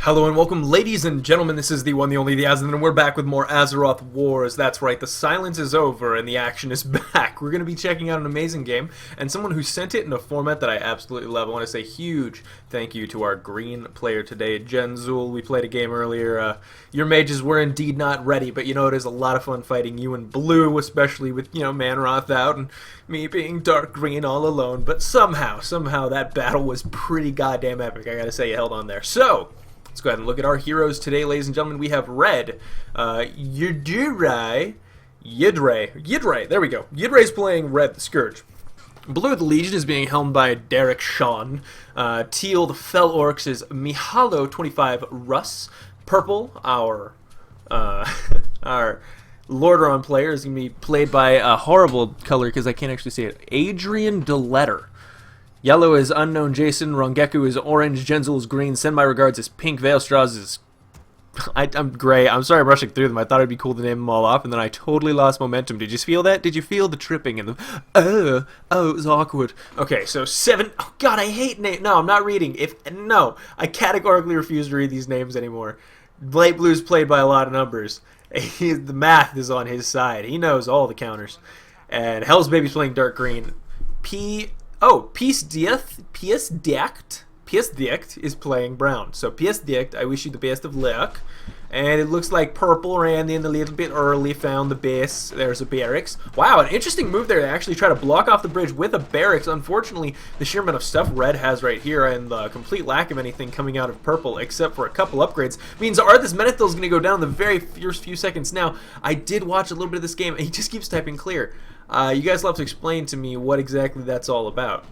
Hello and welcome, ladies and gentlemen. This is the one, the only, the Azeroth, and we're back with more Azeroth Wars. That's right, the silence is over and the action is back. We're going to be checking out an amazing game, and someone who sent it in a format that I absolutely love. I want to say huge thank you to our green player today, Jenzul. We played a game earlier. Your mages were indeed not ready, but you know, it is a lot of fun fighting you in blue, especially with, you know, Manroth out and me being dark green all alone. But somehow that battle was pretty goddamn epic. I gotta say, you held on there. So let's go ahead and look at our heroes today, ladies and gentlemen. We have red, Yidre, there we go. Yidre's playing red, the Scourge. Blue, the Legion, is being helmed by Derek Sean. Teal, the Fell Orcs, is Mihalo25 Russ. Purple, our Lordaeron player, is going to be played by a horrible color because I can't actually see it, Adrian DeLetter. Yellow is Unknown Jason, Rongeku is orange, Jenzul is green, Send My Regards is pink, Veilstraws is... I'm gray. I'm sorry I'm rushing through them. I thought it'd be cool to name them all off, and then I totally lost momentum. Did you feel that? Did you feel the tripping and the... Oh, it was awkward. Okay, so 7... Oh, God, I hate names. No, I'm not reading. No, I categorically refuse to read these names anymore. Light Blue's played by a lot of numbers. The math is on his side. He knows all the counters. And Hell's Baby's playing dark green. Peace Diect is playing brown. So Peace Diect, I wish you the best of luck. And it looks like purple ran in a little bit early, found the base. There's a barracks. Wow, an interesting move there to actually try to block off the bridge with a barracks. Unfortunately, the sheer amount of stuff red has right here and the complete lack of anything coming out of purple except for a couple upgrades means Arthas Menethil is going to go down in the very first few seconds. Now, I did watch a little bit of this game and he just keeps typing clear. You guys will have to explain to me what exactly that's all about.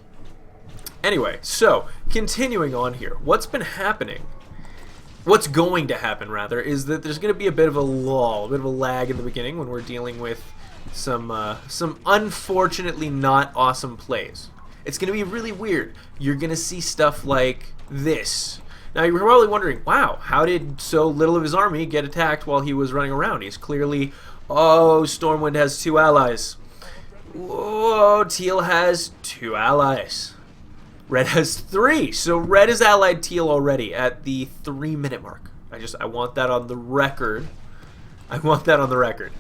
Anyway, so, continuing on here, what's been happening, what's going to happen rather, is that there's going to be a bit of a lull, a bit of a lag in the beginning when we're dealing with some unfortunately not awesome plays. It's going to be really weird. You're going to see stuff like this. Now you're probably wondering, wow, how did so little of his army get attacked while he was running around? He's clearly, oh, Stormwind has 2 allies. Whoa, Teal has 2 allies. Red has 3, so red is allied Teal already at the 3-minute mark. I want that on the record. I want that on the record.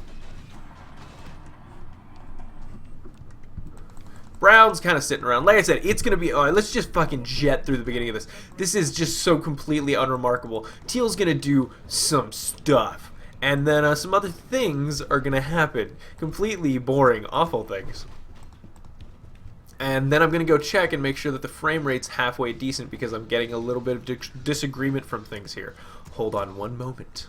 Brown's kind of sitting around. Like I said, it's going to be... Alright, let's just fucking jet through the beginning of this. This is just so completely unremarkable. Teal's going to do some stuff. And then some other things are going to happen. Completely boring, awful things. And then I'm going to go check and make sure that the frame rate's halfway decent because I'm getting a little bit of disagreement from things here. Hold on one moment.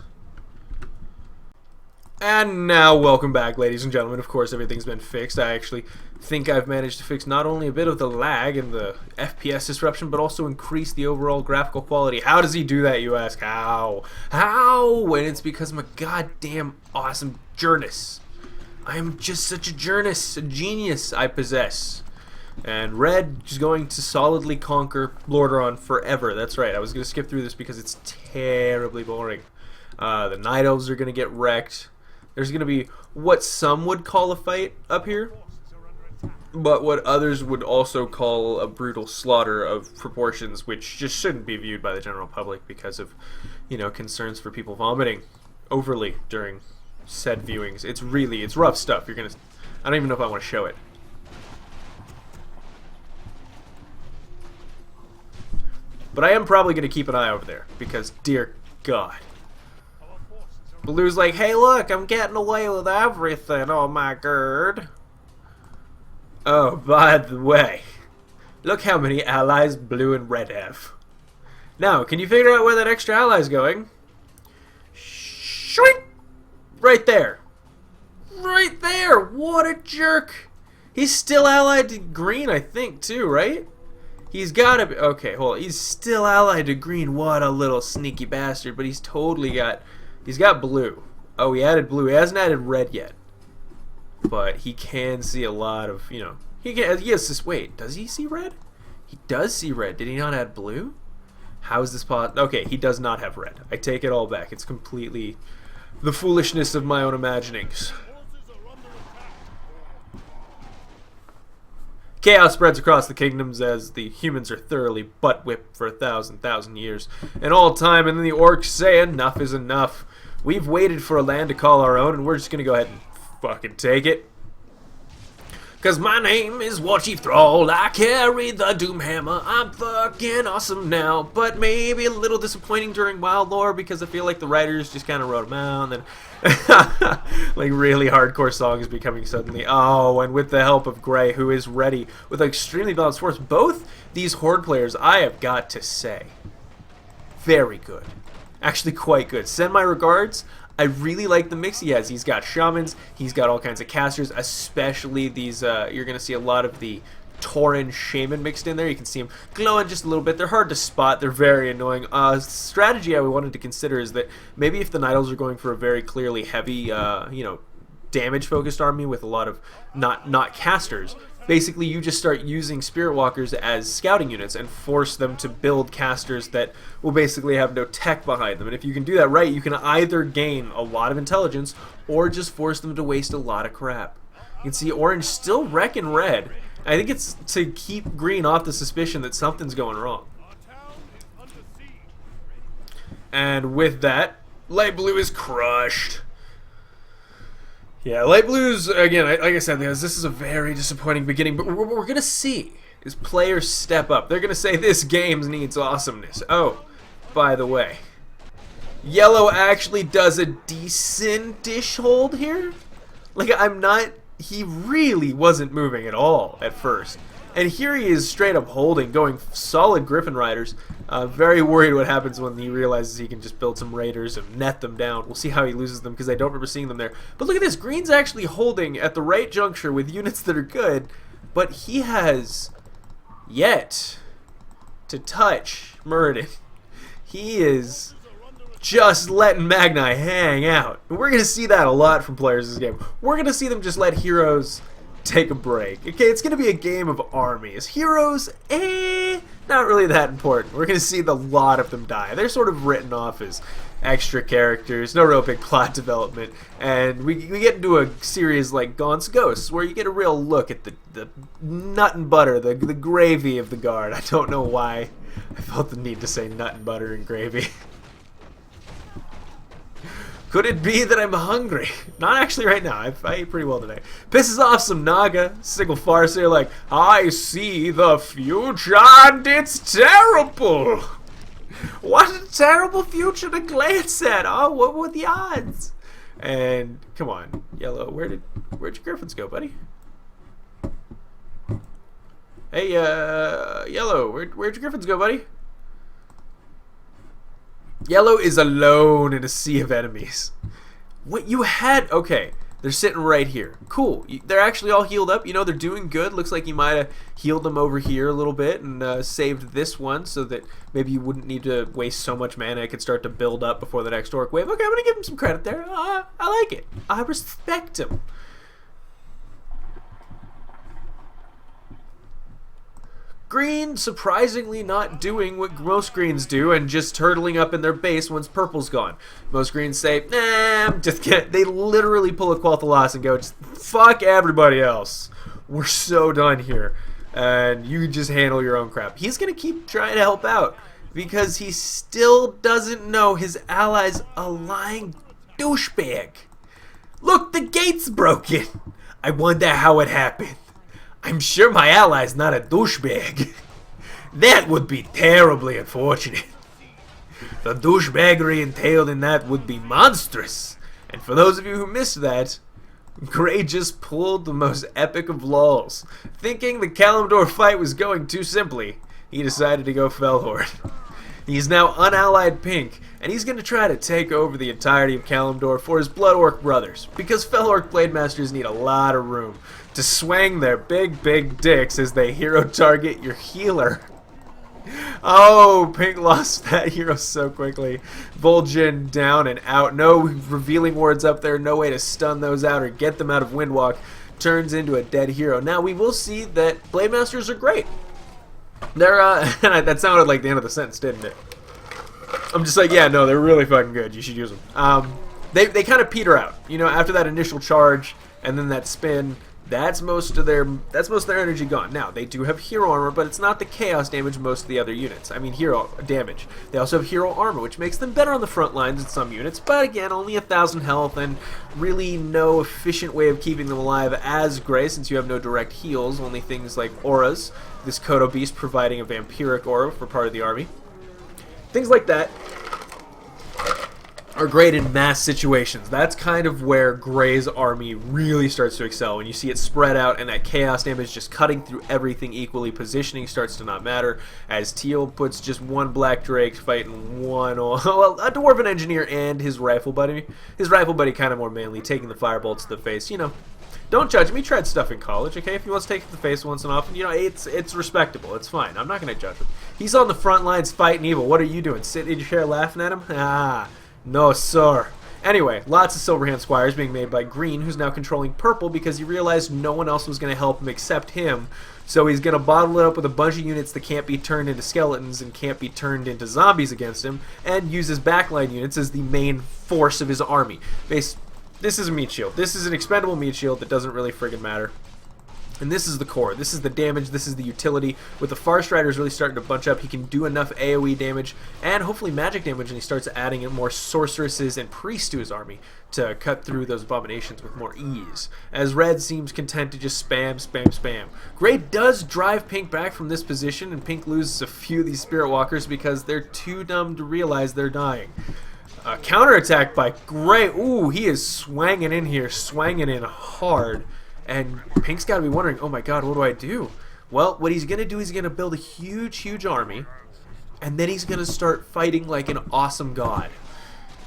And now, welcome back, ladies and gentlemen. Of course, everything's been fixed. I actually think I've managed to fix not only a bit of the lag and the FPS disruption, but also increase the overall graphical quality. How does he do that, you ask? How? How? And it's because I'm a goddamn awesome journist. I am just such a journist, a genius I possess. And red is going to solidly conquer Lordaeron forever. That's right. I was going to skip through this because it's terribly boring. The Night Elves are going to get wrecked. There's going to be what some would call a fight up here, but what others would also call a brutal slaughter of proportions, which just shouldn't be viewed by the general public because of, you know, concerns for people vomiting overly during said viewings. It's rough stuff. I don't even know if I want to show it. But I am probably going to keep an eye over there, because, dear God. Blue's like, hey look, I'm getting away with everything, oh my god. Oh, by the way, look how many allies blue and red have. Now, can you figure out where that extra ally is going? Shwing! Right there. Right there! What a jerk! He's still allied to green, I think, too, right? He's gotta be... Okay, hold on. He's still allied to green. What a little sneaky bastard. But he's totally got... He's got blue. Oh, he added blue. He hasn't added red yet. But he can see a lot of, you know... He has this... Wait, does he see red? He does see red. Did he not add blue? How is this possible? Okay, he does not have red. I take it all back. It's completely the foolishness of my own imaginings. Chaos spreads across the kingdoms as the humans are thoroughly butt-whipped for 1,000 years. And all time, and then the orcs say enough is enough. We've waited for a land to call our own, and we're just gonna go ahead and fucking take it. Cause my name is War Chief Thrall, I carry the Doomhammer, I'm fucking awesome now, but maybe a little disappointing during Wild Lore because I feel like the writers just kind of wrote them out, and then like really hardcore songs becoming suddenly, oh, and with the help of Grey, who is ready with an extremely balanced force. Both these Horde players, I have got to say, very good. Actually quite good. Send my regards. I really like the mix he has. He's got shamans, he's got all kinds of casters, especially these, you're going to see a lot of the Tauren shaman mixed in there. You can see them glowing just a little bit. They're hard to spot. They're very annoying. Strategy I wanted to consider is that maybe if the Night Elves are going for a very clearly heavy, you know, damage-focused army with a lot of not casters, basically you just start using Spirit Walkers as scouting units and force them to build casters that will basically have no tech behind them. And if you can do that right, you can either gain a lot of intelligence or just force them to waste a lot of crap. You can see Orange still wrecking Red. I think it's to keep Green off the suspicion that something's going wrong. And with that, Light Blue is crushed. Yeah, Light Blues, again, like I said, this is a very disappointing beginning, but what we're going to see is players step up. They're going to say, this game needs awesomeness. Oh, by the way, Yellow actually does a decent-ish hold here. Like, he really wasn't moving at all at first. And here he is straight up holding, going solid Griffin Riders. Very worried what happens when he realizes he can just build some Raiders and net them down. We'll see how he loses them because I don't remember seeing them there. But look at this. Green's actually holding at the right juncture with units that are good. But he has yet to touch Muradin. He is just letting Magni hang out. And we're going to see that a lot from players this game. We're going to see them just let heroes take a break. Okay, it's going to be a game of armies. Heroes, not really that important. We're going to see a lot of them die. They're sort of written off as extra characters, no real big plot development, and we get into a series like Gaunt's Ghosts, where you get a real look at the nut and butter, the gravy of the Guard. I don't know why I felt the need to say nut and butter and gravy. Could it be that I'm hungry? Not actually right now. I ate pretty well today. Pisses off some Naga. Single Farseer like, I see the future and it's terrible. What a terrible future to glance at. Oh, what were the odds? And come on, Yellow, where'd your Griffins go, buddy? Hey, Yellow, where'd your Griffins go, buddy? Yellow is alone in a sea of enemies. What you had... Okay, they're sitting right here. Cool. They're actually all healed up. You know, they're doing good. Looks like you might have healed them over here a little bit and saved this one so that maybe you wouldn't need to waste so much mana. It could start to build up before the next Orc wave. Okay, I'm going to give him some credit there. I like it. I respect him. Green surprisingly not doing what most greens do and just turtling up in their base once purple's gone. Most greens say, nah, I'm just kidding. They literally pull a Quell Loss and go, just fuck everybody else. We're so done here. And you just handle your own crap. He's going to keep trying to help out because he still doesn't know his ally's a lying douchebag. Look, the gate's broken. I wonder how it happened. I'm sure my ally's not a douchebag. That would be terribly unfortunate. The douchebaggery entailed in that would be monstrous. And for those of you who missed that, Grey just pulled the most epic of lulls. Thinking the Kalimdor fight was going too simply, he decided to go Felhorde. He's now unallied pink, and he's going to try to take over the entirety of Kalimdor for his Blood Orc brothers, because Felorc Blade Masters need a lot of room to swing their big dicks as they hero target your healer. Oh, pink lost that hero so quickly. Vol'jin down and out. No revealing wards up there, no way to stun those out or get them out of Windwalk. Turns into a dead hero. Now we will see that Blade Masters are great. They're, that sounded like the end of the sentence, didn't it? I'm just like, yeah, no, they're really fucking good. You should use them. They kind of peter out. You know, after that initial charge and then that spin, That's most of their energy gone. Now, they do have hero armor, but it's not the chaos damage most of the other units. I mean, hero damage. They also have hero armor, which makes them better on the front lines in some units, but again, only 1,000 health, and really no efficient way of keeping them alive as Grey, since you have no direct heals, only things like auras. This Kodo Beast providing a vampiric aura for part of the army. Things like that are great in mass situations. That's kind of where Grey's army really starts to excel, when you see it spread out and that chaos damage just cutting through everything equally. Positioning starts to not matter, as Teal puts just one Black Drake fighting one, well, a Dwarven Engineer and his rifle buddy. His rifle buddy kind of more manly, taking the firebolts to the face. You know, don't judge him. He tried stuff in college, okay? If he wants to take it to the face once and often, you know, it's respectable. It's fine. I'm not going to judge him. He's on the front lines fighting evil. What are you doing? Sitting in your chair laughing at him? Ah. No, sir. Anyway, lots of Silverhand Squires being made by Green, who's now controlling purple because he realized no one else was going to help him except him. So he's going to bottle it up with a bunch of units that can't be turned into skeletons and can't be turned into zombies against him, and use his backline units as the main force of his army. This is a meat shield. This is an expendable meat shield that doesn't really friggin' matter. And this is the core. This is the damage. This is the utility. With the Farstriders really starting to bunch up, he can do enough AoE damage and hopefully magic damage, and he starts adding in more sorceresses and priests to his army to cut through those abominations with more ease. As Red seems content to just spam, spam, spam. Grey does drive Pink back from this position, and Pink loses a few of these Spirit Walkers because they're too dumb to realize they're dying. Counterattack by Grey. Ooh, he is swanging in here, swanging in hard. And Pink's got to be wondering, oh my god, what do I do? Well, what he's going to do, he's going to build a huge, huge army, and then he's going to start fighting like an awesome god.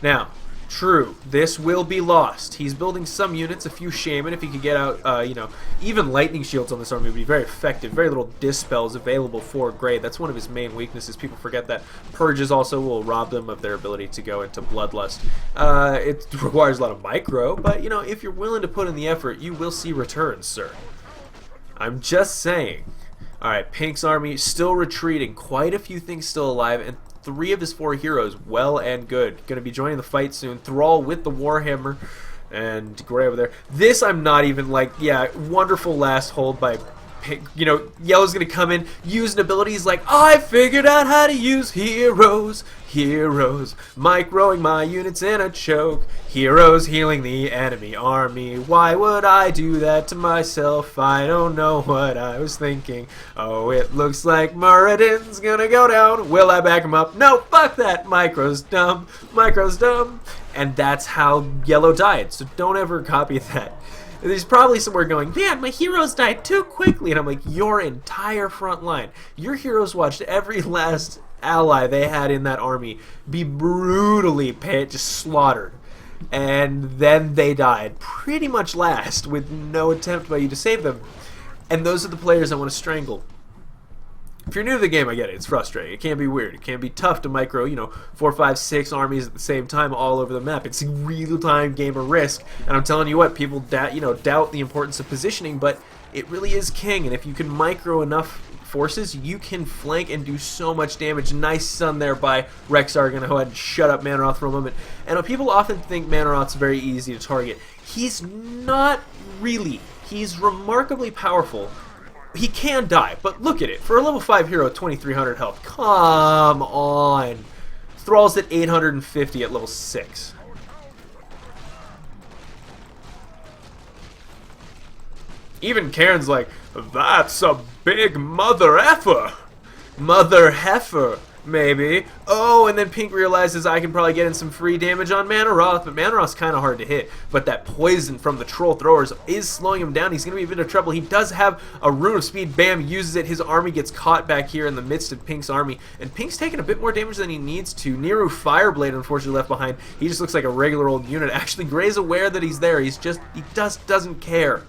Now, true, this will be lost. He's building some units, a few Shaman. If he could get out, you know, even Lightning Shields on this army would be very effective. Very little Dispels available for Grey. That's one of his main weaknesses. People forget that. Purges also will rob them of their ability to go into Bloodlust. It requires a lot of micro, but, you know, if you're willing to put in the effort, you will see returns, sir. I'm just saying. Alright, Pink's army still retreating. Quite a few things still alive, and 3 of his 4 heroes, well and good. Going to be joining the fight soon. Thrall with the Warhammer, and Grey over there. This I'm not even like, yeah, wonderful last hold by Pink. You know, Yellow's going to come in, use an ability. He's like, I figured out how to use heroes. Heroes, microing my units in a choke. Heroes healing the enemy army. Why would I do that to myself? I don't know what I was thinking. Oh, it looks like Muradin's gonna go down. Will I back him up? No, fuck that. Micro's dumb. Micro's dumb. And that's how Yellow died. So don't ever copy that. There's probably somewhere going, man, my heroes died too quickly. And I'm like, your entire front line. Your heroes watched every last ally they had in that army be brutally just slaughtered, and then they died pretty much last with no attempt by you to save them. And those are the players I want to strangle. If you're new to the game, I get it. It's frustrating. It can be weird. It can be tough to micro, you know, 4, 5, 6 armies at the same time all over the map. It's a real-time game of Risk, and I'm telling you what, people doubt the importance of positioning, but it really is king. And if you can micro enough forces, you can flank and do so much damage. Nice stun there by Rexar. Gonna go ahead and shut up Manaroth for a moment. And people often think Manaroth's very easy to target. He's not really. He's remarkably powerful. He can die, but look at it. For a level 5 hero, 2,300 health. Come on. Thrall's at 850 at level 6. Even Karen's like, that's a big mother effer. Mother heifer, maybe. Oh, and then Pink realizes I can probably get in some free damage on Manaroth, but Manaroth's kind of hard to hit. But that poison from the troll throwers is slowing him down. He's going to be a bit of trouble. He does have a rune of speed. Bam, uses it. His army gets caught back here in the midst of Pink's army. And Pink's taking a bit more damage than he needs to. Neru Fireblade, unfortunately, left behind. He just looks like a regular old unit. Actually, Grey's aware that he's there. He just doesn't care.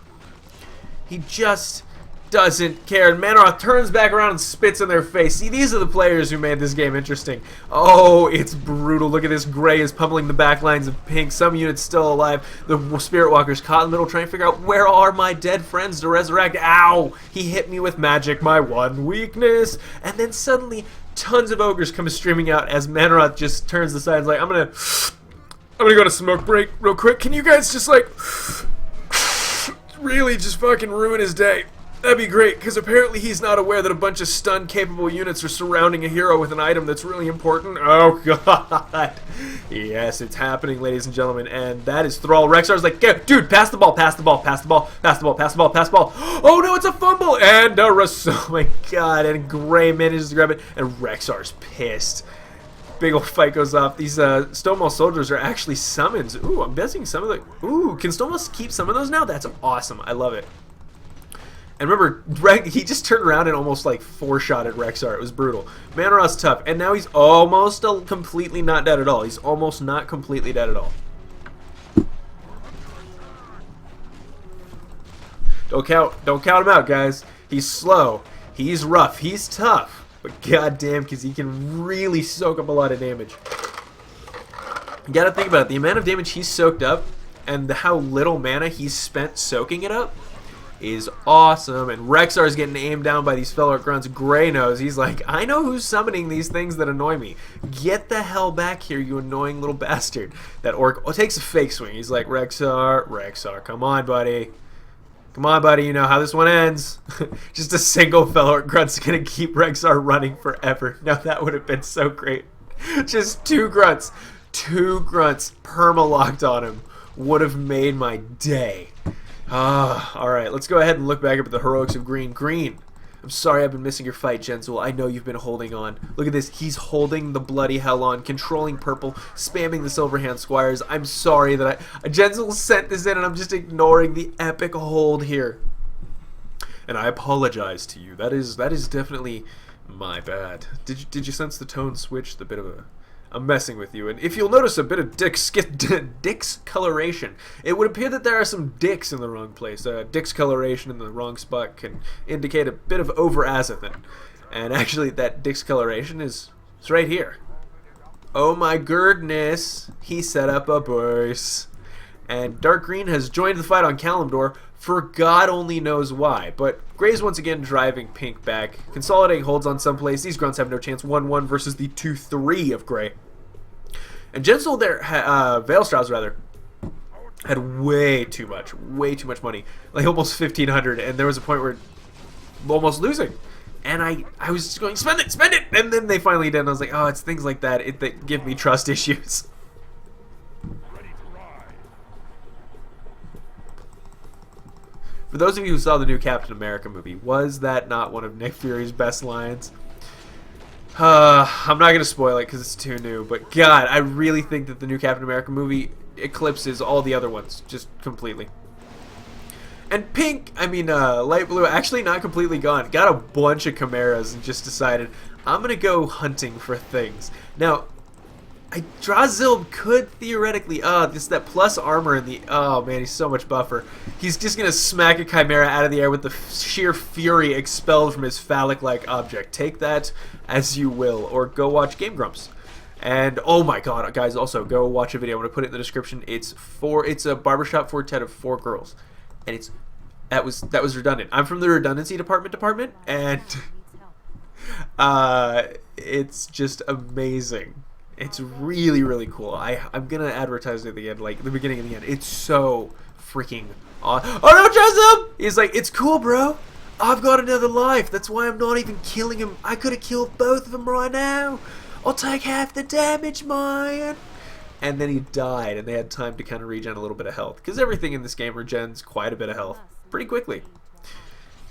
He just doesn't care. And Manaroth turns back around and spits in their face. See, these are the players who made this game interesting. Oh, it's brutal. Look at this. Grey is pummeling the back lines of Pink. Some units still alive. The Spirit Walker's caught in the middle trying to figure out where are my dead friends to resurrect. Ow! He hit me with magic, my one weakness. And then suddenly, tons of ogres come streaming out as Manaroth just turns aside and is like, I'm gonna go to smoke break real quick. Can you guys just like really just fucking ruin his day. That'd be great, because apparently he's not aware that a bunch of stun-capable units are surrounding a hero with an item that's really important. Oh, God. Yes, it's happening, ladies and gentlemen, and that is Thrall. Rexar's like, dude, pass the ball, pass the ball, pass the ball, pass the ball, pass the ball, pass the ball. Oh, no, it's a fumble, and oh, my God, and Gray manages to grab it, and Rexar's pissed. Big old fight goes off. These Stonewall soldiers are actually summons. Ooh, I'm guessing some of the... Ooh, can Stonewall keep some of those now? That's awesome. I love it. And remember, he just turned around and almost like 4-shot at Rexar. It was brutal. Manora's tough. And now he's almost completely not dead at all. He's almost not completely dead at all. Don't count him out, guys. He's slow. He's rough. He's tough. But goddamn, because he can really soak up a lot of damage. You gotta think about it. The amount of damage he's soaked up and how little mana he's spent soaking it up is awesome. And Rexar's getting aimed down by these fellow grunts. Gray knows. He's like, I know who's summoning these things that annoy me. Get the hell back here, you annoying little bastard. That orc takes a fake swing. He's like, Rexar, come on, buddy. Come on, buddy, you know how this one ends. Just a single fellow grunt's gonna keep Rexar running forever. Now that would have been so great. Just two grunts perma-locked on him would have made my day. Alright, let's go ahead and look back up at the heroics of Green. Green, I'm sorry I've been missing your fight, Genzel. I know you've been holding on. Look at this. He's holding the bloody hell on, controlling purple, spamming the Silverhand Squires. I'm sorry that Genzel sent this in and I'm just ignoring the epic hold here. And I apologize to you. That is definitely my bad. Did you sense the tone switch? The bit of a... I'm messing with you, and if you'll notice a bit of discoloration, it would appear that there are some dicks in the wrong place. Discoloration in the wrong spot can indicate a bit of over-azothan, and actually that discoloration is right here. Oh my goodness, he set up a base. And Dark Green has joined the fight on Kalimdor for God only knows why. But Gray's once again driving Pink back. Consolidating holds on someplace. These grunts have no chance. 1-1 versus the 2-3 of Gray. And Genzel there, Veilstrauss rather, had way too much money. Like almost 1,500. And there was a point where almost losing. And I was just going, spend it! And then they finally did. And I was like, oh, it's things like that that give me trust issues. For those of you who saw the new Captain America movie, was that not one of Nick Fury's best lines? I'm not going to spoil it because it's too new, but God, I really think that the new Captain America movie eclipses all the other ones just completely. And Pink, Light Blue, actually not completely gone. Got a bunch of chimeras and just decided, I'm going to go hunting for things. Now, Drazil could theoretically, just that plus armor in the, oh man, he's so much buffer. He's just going to smack a chimera out of the air with the sheer fury expelled from his phallic-like object. Take that as you will, or go watch Game Grumps. And, oh my god, guys, also, go watch a video. I'm going to put it in the description. It's a barbershop quartet of 4 girls. And that was redundant. I'm from the redundancy department, and it's just amazing. It's really, really cool. I'm gonna advertise it at the end, like the beginning and the end. It's so freaking awesome. Oh no, Joseph! He's like, it's cool, bro. I've got another life. That's why I'm not even killing him. I could have killed both of them right now. I'll take half the damage, man. And then he died, and they had time to kind of regen a little bit of health, because everything in this game regens quite a bit of health pretty quickly.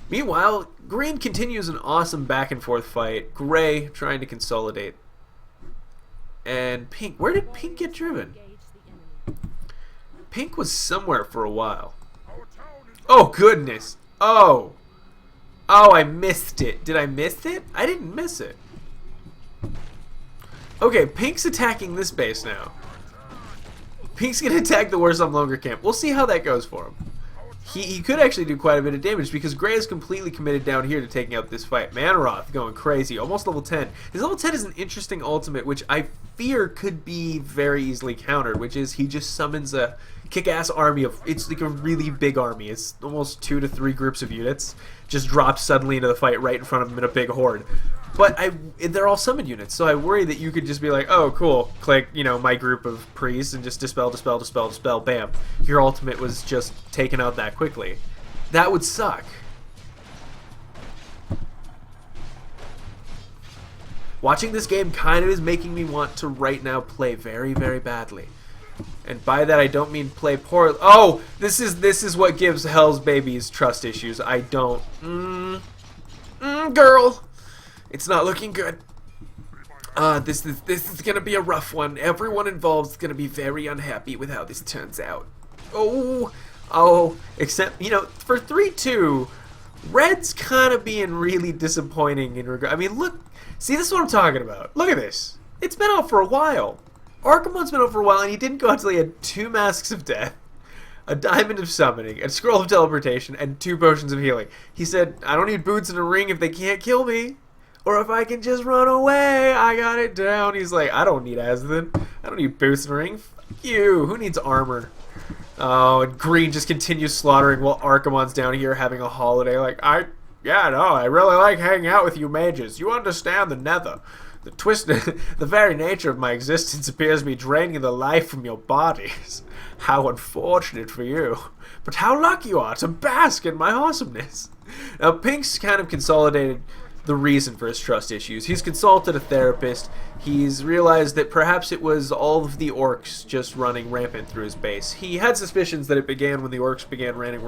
Meanwhile, Green continues an awesome back and forth fight. Gray trying to consolidate. And Pink, where did Pink get driven? Pink was somewhere for a while. Oh goodness. Oh, I missed it. Did I miss it? I didn't miss it. Okay, Pink's attacking this base now. Pink's gonna attack the Warsong Longer Camp. We'll see how that goes for him. He could actually do quite a bit of damage because Gray is completely committed down here to taking out this fight. Manorath going crazy, almost level 10. His level 10 is an interesting ultimate, which I fear could be very easily countered, which is he just summons a kick-ass army of, it's like a really big army. It's almost 2 to 3 groups of units. Just drops suddenly into the fight right in front of him in a big horde. But they're all summon units, so I worry that you could just be like, oh, cool, click, my group of priests, and just dispel, bam. Your ultimate was just taken out that quickly. That would suck. Watching this game kind of is making me want to right now play very, very badly. And by that I don't mean play poorly. Oh, this is what gives Hell's Babies trust issues. I don't. Girl, it's not looking good. This is gonna be a rough one. Everyone involved is gonna be very unhappy with how this turns out. Oh, except, you know, for 3-2, Red's kind of being really disappointing in regard. I mean, look, see, this is what I'm talking about. Look at this. It's been out for a while. Archimonde's been out for a while, and he didn't go out until he had 2 Masks of Death, a Diamond of Summoning, a Scroll of Teleportation, and 2 Potions of Healing. He said, I don't need boots and a ring if they can't kill me. Or if I can just run away, I got it down. He's like, I don't need Azeroth. I don't need boots and a ring. Fuck you. Who needs armor? Oh, and Green just continues slaughtering while Archimonde's down here having a holiday. Like, I really like hanging out with you mages. You understand the nether. The twist, the very nature of my existence appears to be draining the life from your bodies. How unfortunate for you. But how lucky you are to bask in my awesomeness. Now, Pink's kind of consolidated the reason for his trust issues. He's consulted a therapist. He's realized that perhaps it was all of the orcs just running rampant through his base. He had suspicions that it began when the orcs began running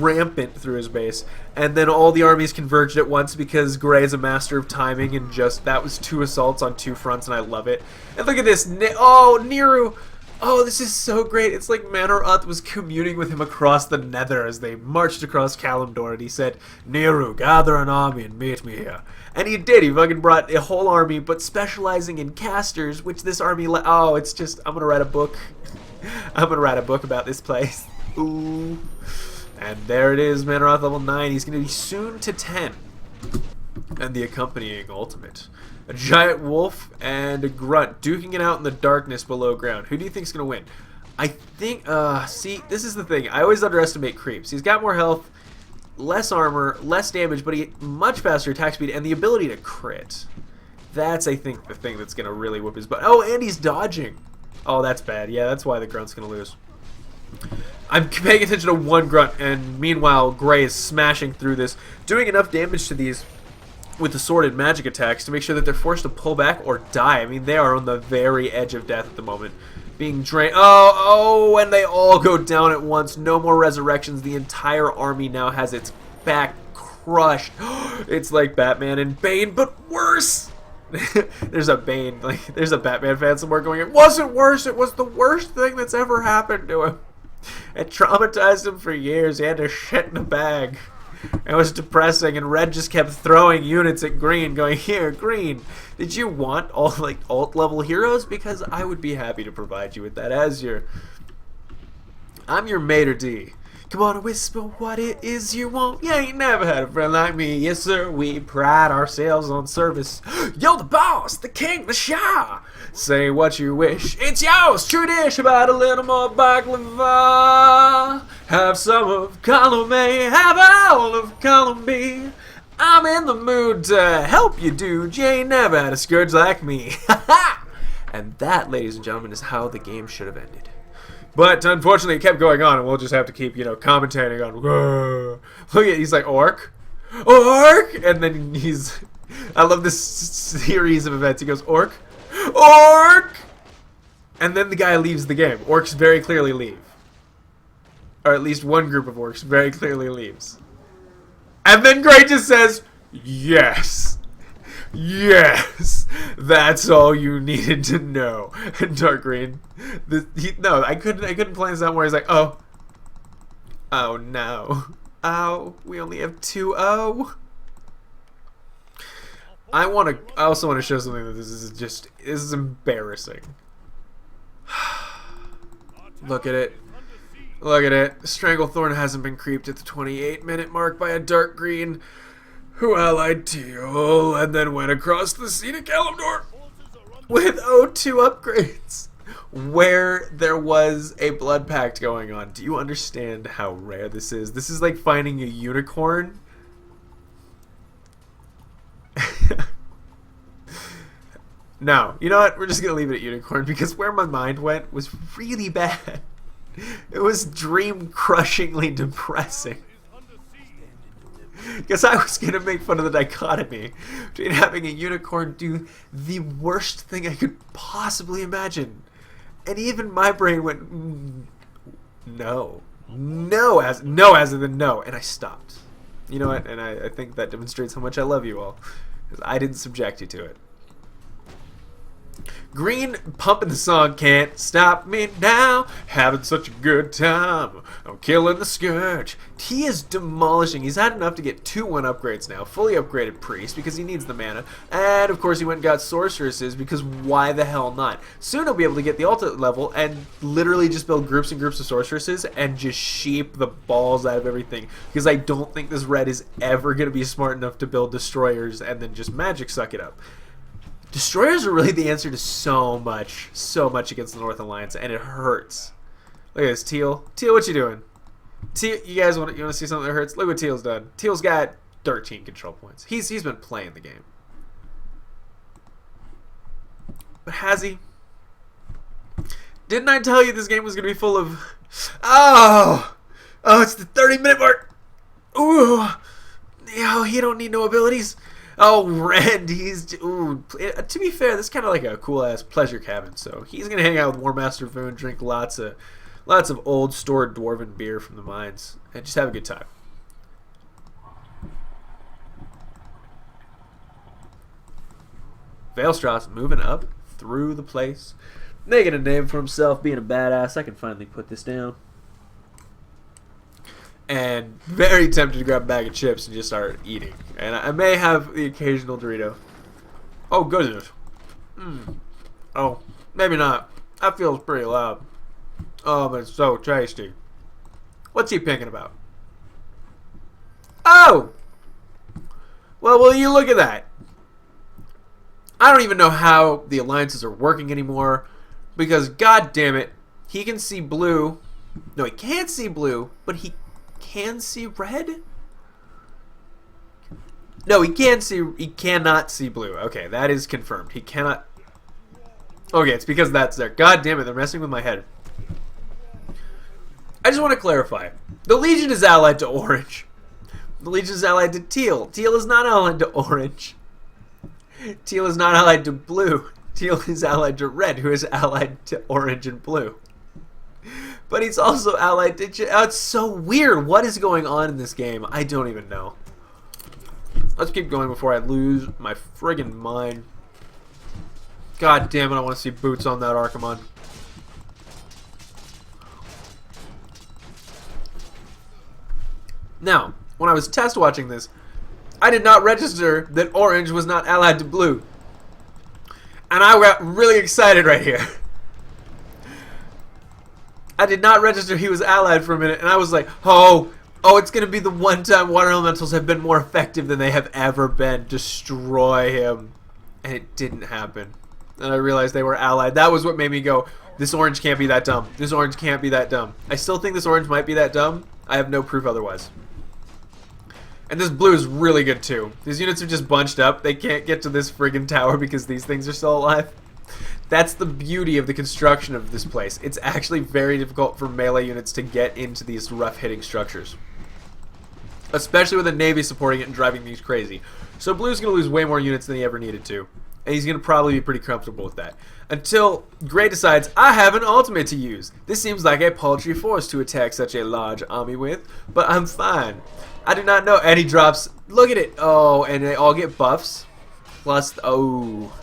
rampant through his base, and then all the armies converged at once because Gray is a master of timing, and just that was 2 assaults on 2 fronts, and I love it. And look at this. Oh, Niru. Oh, this is so great. It's like Manor-Uth was communing with him across the nether as they marched across Kalimdor, and he said, Niru, gather an army and meet me here. And he did. He fucking brought a whole army, but specializing in casters, which this army... Oh, it's just... I'm gonna write a book. I'm gonna write a book about this place. Ooh. And there it is, Manor-Uth level 9. He's gonna be soon to 10. And the accompanying ultimate. A giant wolf and a grunt duking it out in the darkness below ground. Who do you think's gonna win? I think, see, this is the thing. I always underestimate creeps. He's got more health, less armor, less damage, but he much faster attack speed and the ability to crit. That's, I think, the thing that's gonna really whip his butt. Oh, and he's dodging. Oh, that's bad. Yeah, that's why the grunt's gonna lose. I'm paying attention to one grunt, and meanwhile, Gray is smashing through this, doing enough damage to these with assorted magic attacks to make sure that they're forced to pull back or die. I mean, they are on the very edge of death at the moment. Being drained. Oh, and they all go down at once. No more resurrections. The entire army now has its back crushed. It's like Batman and Bane, but worse. There's a Bane, like, there's a Batman fan somewhere going, it wasn't worse, it was the worst thing that's ever happened to him. It traumatized him for years. He had to shit in a bag. It was depressing, and Red just kept throwing units at Green, going, here, Green, did you want all, like, alt-level heroes? Because I would be happy to provide you with that as your... I'm your maitre d'. Come on and whisper what it is you want. You ain't never had a friend like me. Yes, sir, we pride ourselves on service. You're the boss, the king, the Shah. Say what you wish. It's yours, true dish, about a little more baklava. Have some of column A, have all of column B. I'm in the mood to help you, dude. You ain't never had a scourge like me. And that, ladies and gentlemen, is how the game should have ended. But unfortunately, it kept going on, and we'll just have to keep, you know, commentating on. Whoa. Look at, he's like, orc, orc, and then he's. I love this series of events. He goes, orc, orc, and then the guy leaves the game. Orcs very clearly leave, or at least one group of orcs very clearly leaves, and then Gray just says, yes. Yes, that's all you needed to know. And Dark Green, no, I couldn't play this out where he's like, oh no, oh, we only have 2-0. I also want to show something that this is embarrassing. Look at it. Look at it. Stranglethorn hasn't been creeped at the 28-minute mark by a Dark Green who allied Teal and then went across the sea to Kalimdor with O2 upgrades where there was a blood pact going on. Do you understand how rare this is? This is like finding a unicorn. No, you know what? We're just going to leave it at unicorn because where my mind went was really bad. It was dream-crushingly depressing. Because I was going to make fun of the dichotomy between having a unicorn do the worst thing I could possibly imagine. And even my brain went, no. No, as in no. And I stopped. You know what? And I think that demonstrates how much I love you all. Because I didn't subject you to it. Green pumping the song, can't stop me now, having such a good time, I'm killing the Scourge. He is demolishing. He's had enough to get 2-1 upgrades now, fully upgraded Priest because he needs the mana, and of course he went and got Sorceresses because why the hell not? Soon he'll be able to get the ultimate level and literally just build groups and groups of Sorceresses and just sheep the balls out of everything, because I don't think this red is ever going to be smart enough to build Destroyers and then just magic suck it up. Destroyers are really the answer to so much against the North Alliance, and it hurts. Look at this, Teal. Teal, what you doing? Teal, you guys want to see something that hurts? Look what Teal's done. Teal's got 13 control points. He's been playing the game. But has he? Didn't I tell you this game was going to be full of... Oh, it's the 30-minute mark. Ooh. Oh, he don't need no abilities. Oh, Rend, to be fair, this is kind of like a cool-ass pleasure cabin, so he's going to hang out with War Master Voon, drink lots of old stored dwarven beer from the mines, and just have a good time. Veilstrauss moving up through the place, making a name for himself, being a badass. I can finally put this down. And very tempted to grab a bag of chips and just start eating. And I may have the occasional Dorito. Oh, goodness. Oh, maybe not. That feels pretty loud. Oh, but it's so tasty. What's he picking about? Oh! Well, will you look at that? I don't even know how the alliances are working anymore. Because, god damn it, he can see blue. No, he can't see blue, but he can see red? No, he cannot see blue. Okay, that is confirmed. He cannot. Okay, it's because that's there. God damn it, they're messing with my head. I just want to clarify. The Legion is allied to orange. The Legion is allied to teal. Teal is not allied to orange. Teal is not allied to blue. Teal is allied to red, who is allied to orange and blue. But he's also allied to... Oh, it's so weird. What is going on in this game? I don't even know. Let's keep going before I lose my friggin' mind. God damn it, I want to see boots on that Archimon. Now, when I was test watching this, I did not register that orange was not allied to blue. And I got really excited right here. I did not register he was allied for a minute, and I was like, oh, it's going to be the one time water elementals have been more effective than they have ever been. Destroy him. And it didn't happen. And I realized they were allied. That was what made me go, this orange can't be that dumb. This orange can't be that dumb. I still think this orange might be that dumb. I have no proof otherwise. And this blue is really good too. These units are just bunched up. They can't get to this friggin' tower because these things are still alive. That's the beauty of the construction of this place. It's actually very difficult for melee units to get into these rough-hitting structures. Especially with the Navy supporting it and driving these crazy. So Blue's going to lose way more units than he ever needed to. And he's going to probably be pretty comfortable with that. Until Gray decides, I have an ultimate to use. This seems like a paltry force to attack such a large army with, but I'm fine. I do not know. And he drops, look at it. Oh, and they all get buffs. Plus, oh...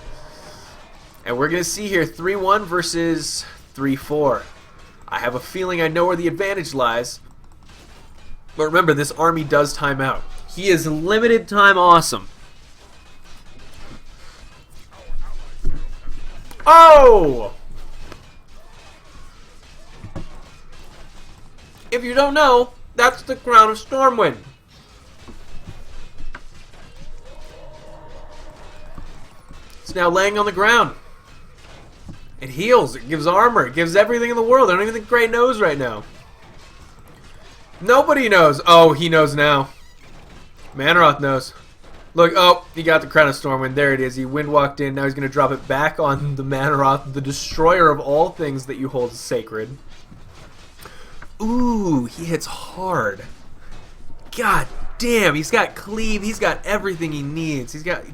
And we're going to see here 3-1 versus 3-4. I have a feeling I know where the advantage lies. But remember, this army does time out. He is limited time awesome. Oh! If you don't know, that's the crown of Stormwind. It's now laying on the ground. It heals, it gives armor, it gives everything in the world. I don't even think Gray knows right now. Nobody knows. Oh, he knows now. Manaroth knows. Look, oh, he got the Crown of Stormwind. There it is. He wind walked in. Now he's going to drop it back on the Manaroth, the destroyer of all things that you hold sacred. Ooh, he hits hard. God damn, he's got cleave. He's got everything he needs. He's got...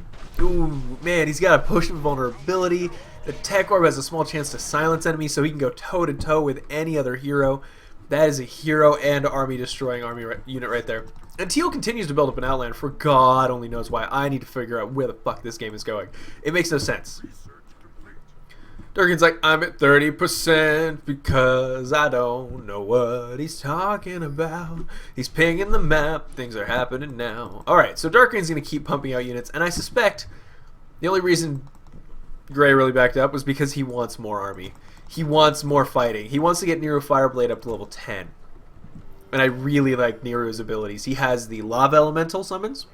Ooh, man, he's got a potion of vulnerability. The tech orb has a small chance to silence enemies, so he can go toe-to-toe with any other hero. That is a hero and army-destroying unit right there. And Teal continues to build up an outland for God only knows why. I need to figure out where the fuck this game is going. It makes no sense. Durkin's like, I'm at 30% because I don't know what he's talking about. He's pinging the map. Things are happening now. Alright, so Darkreign's going to keep pumping out units, and I suspect the only reason Gray really backed up was because he wants more army. He wants more fighting. He wants to get Nero Fireblade up to level 10. And I really like Nero's abilities. He has the Lava Elemental summons,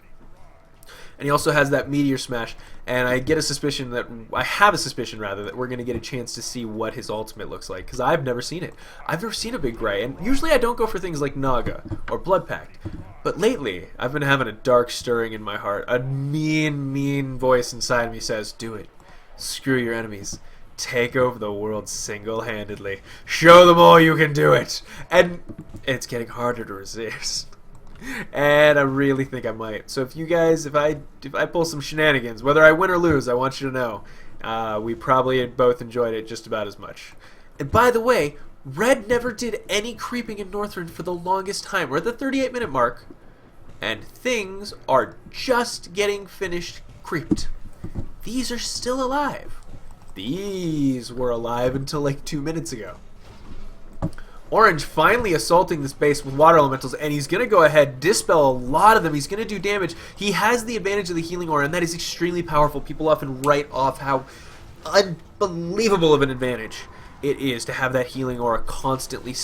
and he also has that Meteor Smash, and I have a suspicion that we're going to get a chance to see what his ultimate looks like, because I've never seen it. I've never seen a big Gray, and usually I don't go for things like Naga or Blood Pact, but lately I've been having a dark stirring in my heart. A mean voice inside me says, do it. Screw your enemies. Take over the world single-handedly. Show them all you can do it. And it's getting harder to resist. And I really think I might. So if you guys, if I pull some shenanigans, whether I win or lose, I want you to know we probably both enjoyed it just about as much. And by the way, Red never did any creeping in Northrend for the longest time. We're at the 38-minute mark, and things are just getting finished creeped. These are still alive. These were alive until like 2 minutes ago. Orange finally assaulting this base with water elementals, and he's going to go ahead, dispel a lot of them. He's going to do damage. He has the advantage of the healing aura, and that is extremely powerful. People often write off how unbelievable of an advantage it is to have that healing aura constantly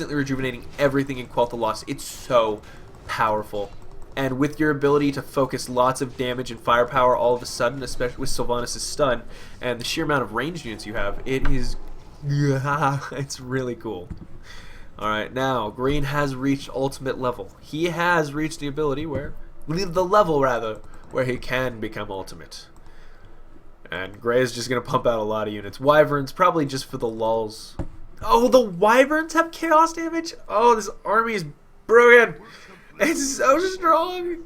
rejuvenating everything in Quell the Lost. It's so powerful. And with your ability to focus lots of damage and firepower all of a sudden, especially with Sylvanas' stun, and the sheer amount of ranged units you have, it is... it's really cool. Alright, now, Green has reached ultimate level. He has reached the ability where... the level, rather, where he can become ultimate. And Gray is just going to pump out a lot of units. Wyverns, probably just for the lulls. Oh, the Wyverns have chaos damage? Oh, this army is brilliant! It's so strong!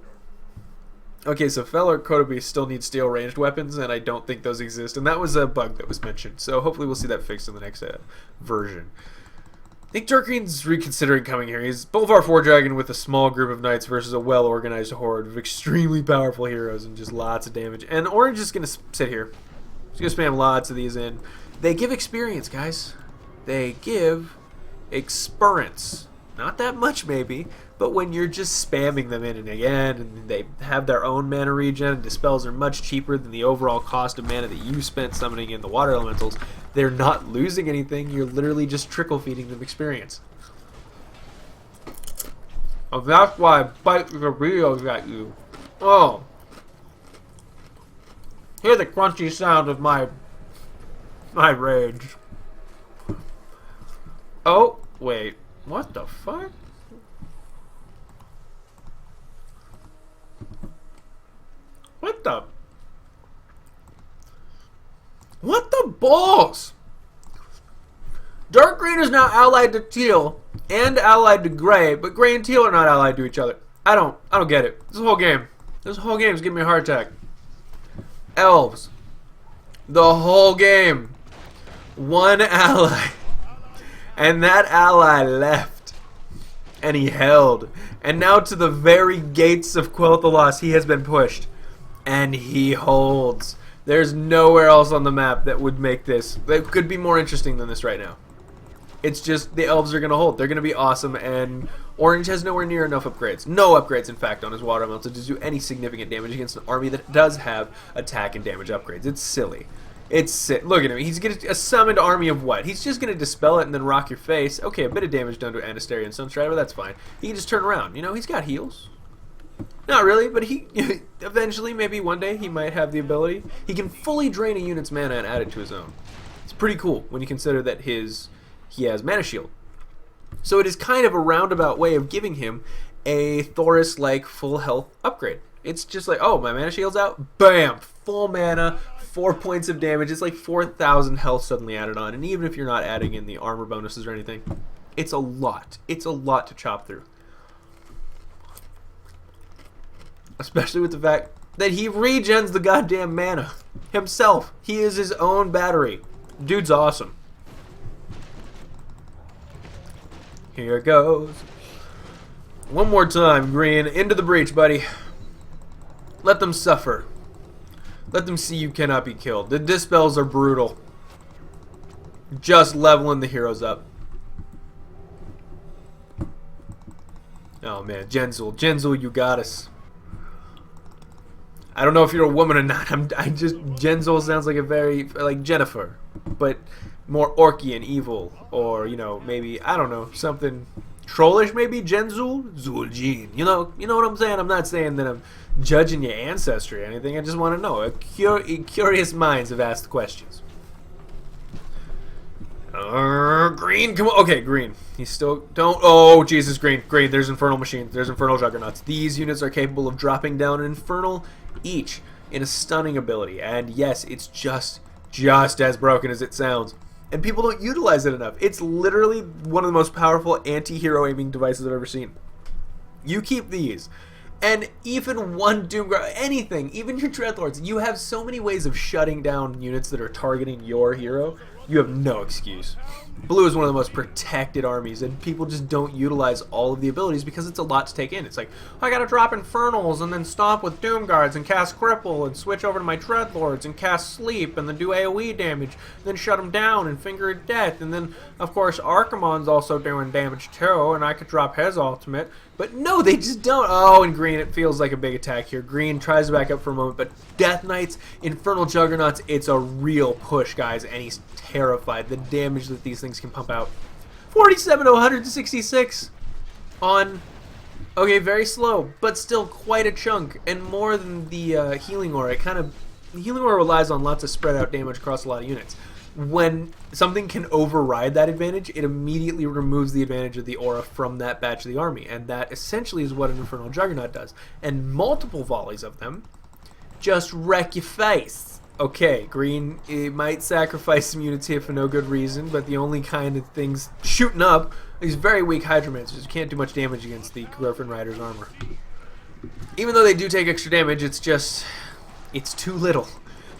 Okay, so Feller Kotobi still needs steel ranged weapons, and I don't think those exist. And that was a bug that was mentioned, so hopefully we'll see that fixed in the next version. I think Darkreen's reconsidering coming here. He's Bolvar 4 Dragon with a small group of knights versus a well-organized horde of extremely powerful heroes and just lots of damage. And Orange is going to sit here. He's going to spam lots of these in. They give experience, guys. They give experience. Not that much, maybe, but when you're just spamming them in and again, and they have their own mana regen, and dispels are much cheaper than the overall cost of mana that you spent summoning in the water elementals, they're not losing anything. You're literally just trickle feeding them experience. Oh, that's why I bite the videos at you. Oh. Hear the crunchy sound of my rage. Oh, wait. What the fuck? What the? What the balls? Dark Green is now allied to Teal and allied to Gray, but Gray and Teal are not allied to each other. I don't get it. This whole game is giving me a heart attack. Elves. The whole game. One ally. And that ally left. And he held. And now to the very gates of Quell the Lost, he has been pushed. And he holds. There's nowhere else on the map that would make this. That could be more interesting than this right now. It's just the elves are going to hold. They're going to be awesome. And Orange has nowhere near enough upgrades. No upgrades, in fact, on his water elemental to do any significant damage against an army that does have attack and damage upgrades. It's silly. Look at him. He's going to a summoned army of what? He's just going to dispel it and then rock your face. Okay, a bit of damage done to Anastaria and Sunstrider, but that's fine. He can just turn around. You know, he's got heals. Not really, but he eventually, maybe one day, he might have the ability. He can fully drain a unit's mana and add it to his own. It's pretty cool when you consider that he has Mana Shield. So it is kind of a roundabout way of giving him a Thoris-like full health upgrade. It's just like, oh, my Mana Shield's out. Bam! Full mana. 4 points of damage. It's like 4,000 health suddenly added on. And even if you're not adding in the armor bonuses or anything, It's a lot. It's a lot to chop through. Especially with the fact that he regens the goddamn mana himself. He is his own battery. Dude's awesome. Here it goes. One more time, green. Into the breach, buddy. Let them suffer. Let them see you cannot be killed. The dispels are brutal. Just leveling the heroes up. Oh man, Genzel, you got us. I don't know if you're a woman or not. Genzel sounds like a very, like Jennifer, but more orky and evil, or you know, maybe, I don't know, something trollish, maybe. Genzel, Zul'jin. You know what I'm saying? I'm not saying that I'm judging your ancestry or anything. I just want to know. Curious minds have asked questions. Green, come on. Okay, green. He's still, don't, oh Jesus, green. There's infernal machines, there's infernal juggernauts. These units are capable of dropping down an infernal each in a stunning ability, and yes, it's just as broken as it sounds, and people don't utilize it enough. It's literally one of the most powerful anti-hero aiming devices I've ever seen. You keep these, and even one Doomguard, anything, even your Dreadlords, you have so many ways of shutting down units that are targeting your hero. You have no excuse. Blue is one of the most protected armies, and people just don't utilize all of the abilities because it's a lot to take in. It's like, I gotta drop Infernals and then stomp with Doomguards and cast Cripple and switch over to my Dreadlords and cast Sleep and then do AoE damage, then shut them down and Finger of Death, and then, of course, Archimonde's also doing damage too, and I could drop his ultimate. But no, they just don't. Oh, and green, it feels like a big attack here. Green tries to back up for a moment, but Death Knights, Infernal Juggernauts, it's a real push, guys, and he's terrified. The damage that these things can pump out. 47 to 166 on, okay, very slow, but still quite a chunk, and more than the Healing Aura. The Healing Aura relies on lots of spread out damage across a lot of units. When something can override that advantage, it immediately removes the advantage of the aura from that batch of the army, and that essentially is what an Infernal Juggernaut does. And multiple volleys of them just wreck your face. Okay, green, it might sacrifice some units here for no good reason, but the only kind of things shooting up is very weak Hydromancers who can't do much damage against the Griffin Rider's armor. Even though they do take extra damage, it's too little.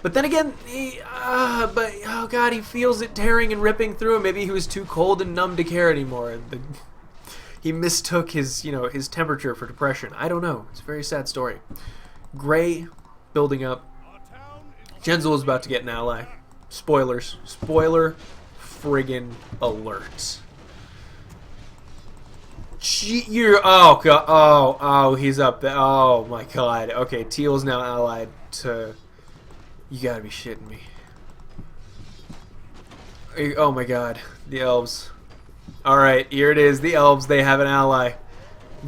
But then again, oh god, he feels it tearing and ripping through him. Maybe he was too cold and numb to care anymore. He mistook his temperature for depression. I don't know. It's a very sad story. Gray building up. Genzel is about to get an ally. Spoilers. Spoiler friggin' alert. Oh god. Oh, he's up there. Oh my god. Okay, Teal's now allied to. You gotta be shitting me. Oh my god. The elves. Alright, here it is. The elves, they have an ally.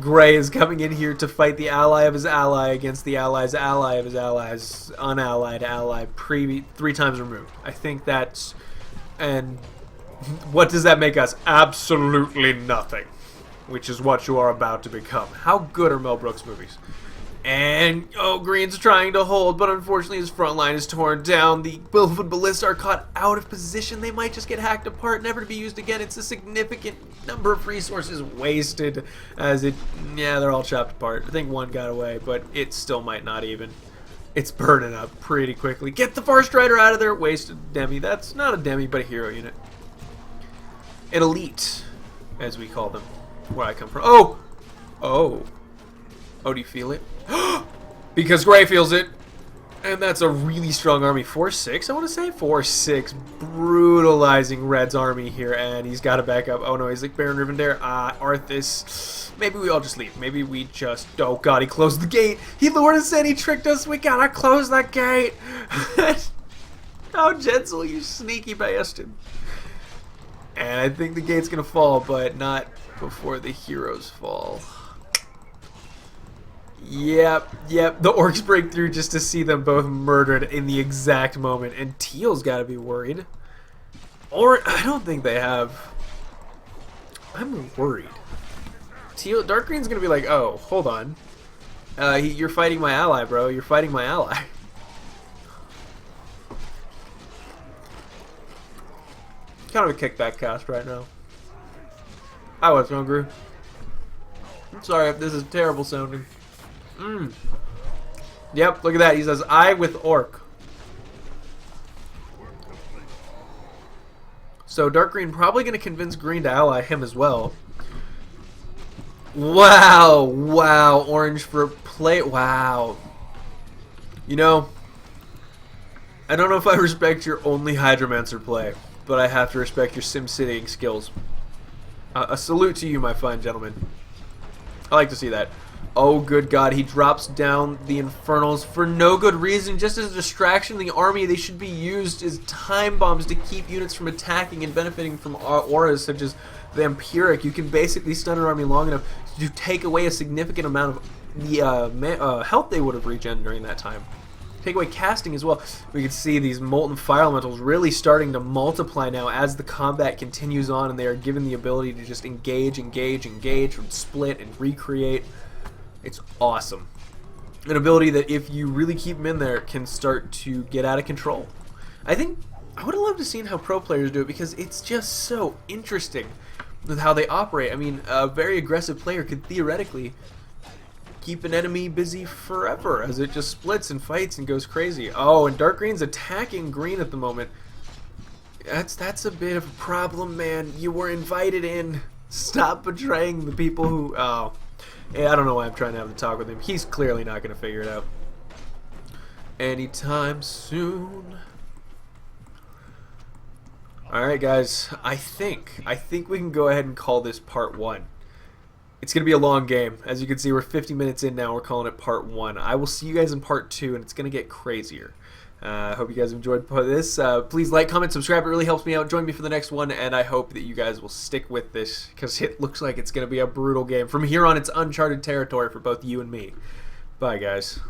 Gray is coming in here to fight the ally of his ally against the ally's ally of his ally's unallied ally 3 times removed. I think that's... And what does that make us? Absolutely nothing. Which is what you are about to become. How good are Mel Brooks movies? And, oh, green's trying to hold, but unfortunately his front line is torn down. The Wilfwood Ballista are caught out of position. They might just get hacked apart, never to be used again. It's a significant number of resources wasted as yeah, they're all chopped apart. I think one got away, but it still might not even. It's burning up pretty quickly. Get the Far Strider out of there. Wasted Demi. That's not a Demi, but a hero unit. An elite, as we call them, where I come from. Oh! Oh, do you feel it? Because Gray feels it. And that's a really strong army. 4-6, I want to say? 4-6. Brutalizing Red's army here. And he's got to back up. Oh no, he's like Baron Rivendare. Arthas. Maybe we all just leave. Maybe we just... Oh god, he closed the gate. He lured us in. He tricked us. We gotta close that gate. Oh, Genzel, you sneaky bastard. And I think the gate's gonna fall, but not before the heroes fall. Yep. The orcs break through just to see them both murdered in the exact moment. And Teal's got to be worried. Or, I don't think they have. I'm worried. Teal, Dark Green's going to be like, oh, hold on. You're fighting my ally, bro. You're fighting my ally. Kind of a kickback cast right now. I was hungry. I'm sorry if this is terrible sounding. Yep, look at that. He says, I with orc. So dark green probably going to convince green to ally him as well. Wow. Wow. Orange for play. Wow. You know, I don't know if I respect your only Hydromancer play, but I have to respect your SimCitying skills. A salute to you, my fine gentleman. I like to see that. Oh, good God. He drops down the Infernals for no good reason. Just as a distraction in the army, they should be used as time bombs to keep units from attacking and benefiting from auras such as Vampiric. You can basically stun an army long enough to take away a significant amount of the health they would have regen during that time. Take away casting as well. We can see these Molten Fire Elementals really starting to multiply now as the combat continues on, and they are given the ability to just engage, and split, and recreate. It's awesome. An ability that, if you really keep them in there, can start to get out of control. I think I would have loved to see how pro players do it, because it's just so interesting with how they operate. I mean, a very aggressive player could theoretically keep an enemy busy forever as it just splits and fights and goes crazy. Oh, and dark green's attacking green at the moment. That's a bit of a problem, man. You were invited in. Stop betraying the people who... Oh. Yeah, I don't know why I'm trying to have the talk with him. He's clearly not going to figure it out anytime soon. Alright, guys. I think we can go ahead and call this part 1. It's going to be a long game. As you can see, we're 50 minutes in now. We're calling it part 1. I will see you guys in part 2, and it's going to get crazier. I hope you guys enjoyed this. Please like, comment, subscribe. It really helps me out. Join me for the next one, and I hope that you guys will stick with this, because it looks like it's going to be a brutal game. From here on, it's uncharted territory for both you and me. Bye, guys.